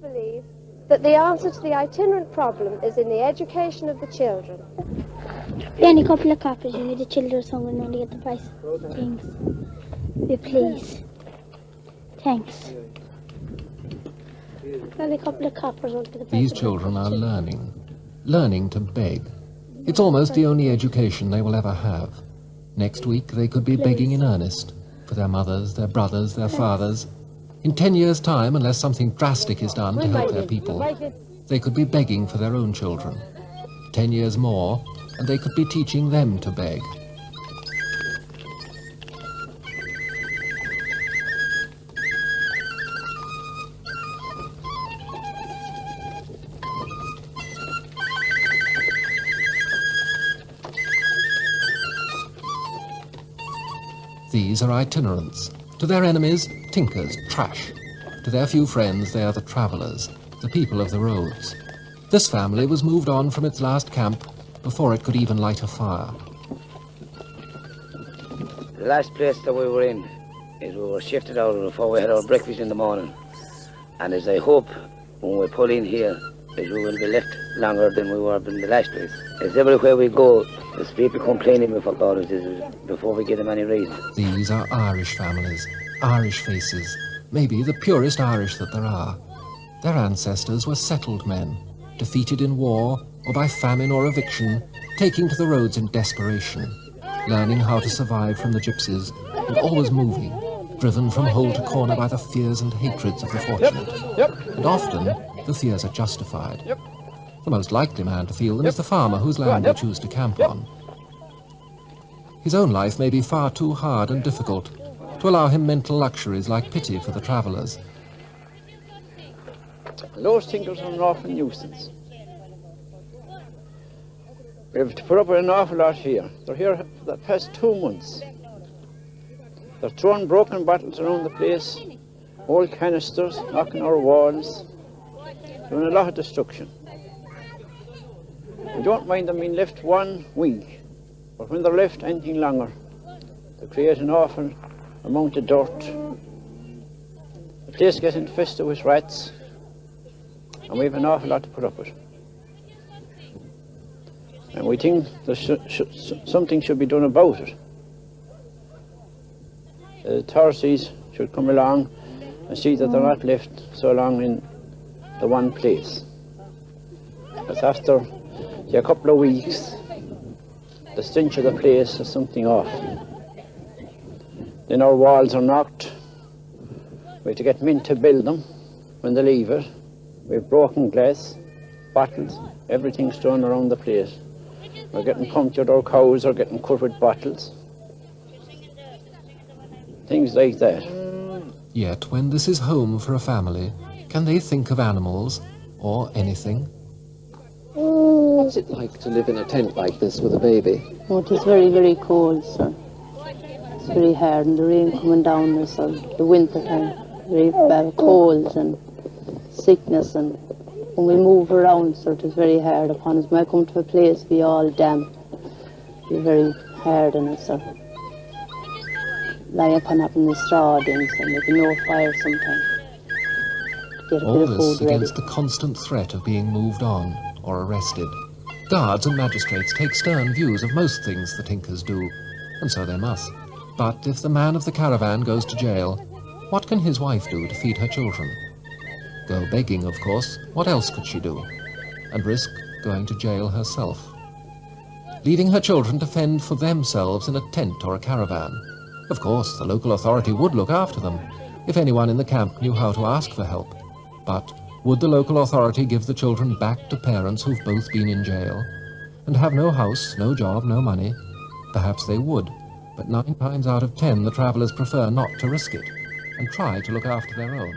believe that the answer to the itinerant problem is in the education of the children. Any couple of coppers, you need the children somewhere only get the price. Thanks. Be please. Thanks. Only a couple of coppers won't get the price. These children are learning to beg. It's almost the only education they will ever have. Next week they could be begging in earnest for their mothers, their brothers, their fathers. In 10 years' time, unless something drastic is done to help their people, they could be begging for their own children. 10 years more, and they could be teaching them to beg. These are itinerants. To their enemies, tinkers, trash. To their few friends, they are the travellers, the people of the roads. This family was moved on from its last camp before it could even light a fire. The last place that we were in is we were shifted out before we had our breakfast in the morning. And as I hope when we pull in here, is we will be left longer than we were in the last place. As everywhere we go, there's people complaining about us before we give them any reason. These are Irish families, Irish faces, maybe the purest Irish that there are. Their ancestors were settled men, defeated in war or by famine or eviction, taking to the roads in desperation, learning how to survive from the gypsies, and always moving, driven from hole to corner by the fears and hatreds of the fortunate. And often, the fears are justified. The most likely man to feel them is the farmer whose land they choose to camp on. His own life may be far too hard and difficult to allow him mental luxuries like pity for the travellers. Those tinkers are an awful nuisance. We have to put up with an awful lot here. They're here for the past 2 months. They're throwing broken bottles around the place, old canisters, knocking our walls, doing a lot of destruction. We don't mind them being left 1 week, but when they're left anything longer, they create an awful amount of dirt. The place gets infested with rats, and we have an awful lot to put up with. And we think something should be done about it. The authorities should come along and see that they're not left so long in the one place. Because after a couple of weeks, the stench of the place is something off. Then our walls are knocked. We have to get men to build them when they leave it. We have broken glass, bottles, everything's thrown around the place. We're getting punctured, our cows are getting cut with bottles. Things like that. Yet, when this is home for a family, can they think of animals or anything? What's it like to live in a tent like this with a baby? Oh, it is very, very cold, sir. It's very hard, and the rain coming down, sir. The winter time, very bad colds and sickness, and when we move around, sir, it is very hard upon us. When I come to a place, we all damp. We're very hard on us, sir. Lie upon up in the straw then, sir, maybe no fire sometimes. Get a All bit of this food ready. against the constant threat of being moved on or arrested. Guards and magistrates take stern views of most things the tinkers do, and so they must. But if the man of the caravan goes to jail, what can his wife do to feed her children? Go begging, of course. What else could she do? And risk going to jail herself. Leaving her children to fend for themselves in a tent or a caravan. Of course, the local authority would look after them, if anyone in the camp knew how to ask for help. But would the local authority give the children back to parents who've both been in jail, and have no house, no job, no money? Perhaps they would, but 9 times out of 10 the travellers prefer not to risk it, and try to look after their own.